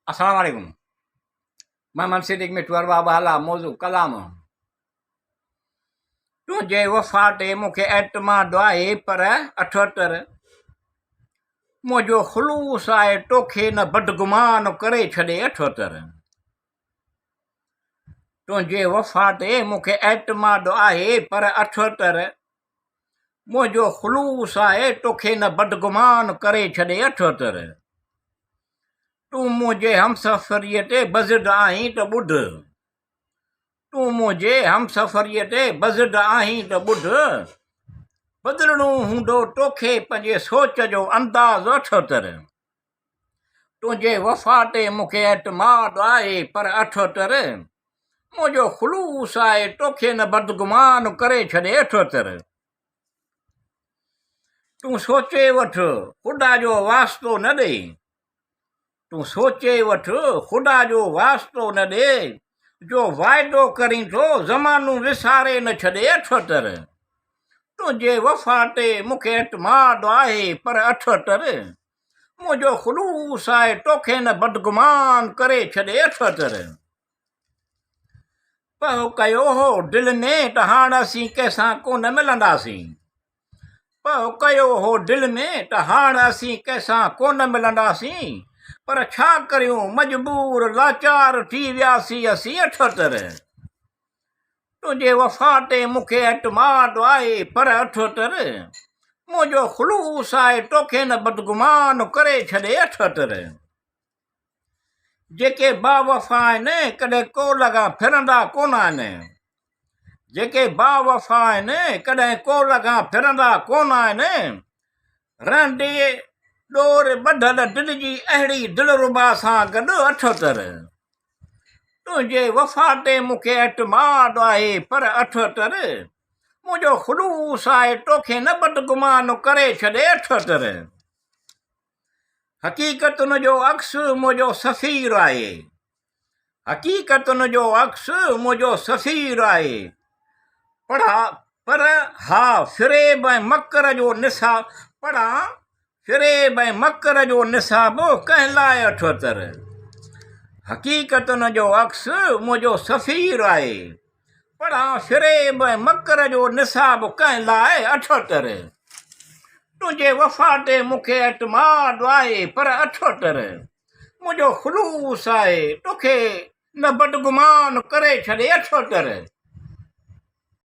अस्सलाम वालेकुम। मैं मनसिदिक मिठवर बाबा हाला मौजू क़लाम। तुझे वफ़ाटे मूंखे एतमाद आहे पर अठहतर मुंहिंजो ख़ुलूस आहे तोखे न बदगुमान करे छॾे अठहतर। तुझे वफ़ाटे मूंखे एतमाद आहे पर अठहतर मुंहिंजो ख़ुलूस आहे तोखे न बदगुमान करे छॾे अठहतर। तूं मुंहिंजे हमसफ़रीअ ते बज़िद आहीं त ॿुध, तूं मुंहिंजे हमसफ़रीअ ते बज़िद आहीं त ॿुध, बदिलणो हूंदो तोखे पंहिंजे सोच जो अंदाज़ अठहतर। तुंहिंजे वफ़ाटे मूंखे एतमाद आहे पर अठहतर मुंहिंजो ख़ुलूस आहे तोखे न बदगुमान करे छॾे अठहतर। तूं सोचे वठ ख़ुदा जो वास्तो न ॾे, तूं सोचे वठ ख़ुदा जो वास्तो न ॾे, जो वाइदो करीं थो ज़मानो विसारे न छॾे अठहतर। तुंहिंजे वफ़ाटे मूंखे एतमाद आहे पर अठहतर मुंहिंजो ख़ुलूस आहे तोखे न बदगुमान करे छॾे अठहतर। पहो कयो हो दिलि में त हाणे असीं कंहिंसां कोन मिलंदासीं, पहो कयो हो दिलि में त हाणे असीं कंहिंसां कोन मिलंदासीं, पर छा करियूं मजबूर लाचार थी वियासीं असीं अठहतर। तुंहिंजे वफ़ाटे मूंखे एतमाद आहे पर अठहतर मुंहिंजो ख़ुलूस आहे तोखे न बदगुमान करे छॾे अठहतर। जेके बावफ़ा आहिनि कॾहिं को लॻा फिरंदा कोन आहिनि, जेके बावफ़ा आहिनि कॾहिं को लॻा फिरंदा कोन आहिनि, रहंदे ॾोर ॿधल दिलि जी अहिड़ी दिलरुबा सां गॾु अठहतर। तुंहिंजे वफ़ाटे मूंखे एतमाद आहे पर अठहतर मुंहिंजो ख़ुलूस आहे तोखे न बदगुमान करे छॾे अठहतर। हक़ीक़तुनि जो अक्स मुंहिंजो सफ़ीर आहे, हक़ीक़तुनि जो अक्स मुंहिंजो सफ़ीर आहे, पर हा फ़िरेब ऐं मकर जो निसाब पढ़ा, फ़िरेब ऐं मकर जो निसाब कंहिं लाइ अठहतर। हक़ीक़तुनि जो अक्स मुंहिंजो सफ़ीर आहे, पढ़ा फ़िरेब ऐं मकर जो निसाब कंहिं लाइ अठहतर। तुंहिंजे वफ़ाटे मूंखे एतमाद आहे पर अठहतर मुंहिंजो ख़ुलूस आहे तोखे न बदगुमान करे छॾे अठहतर।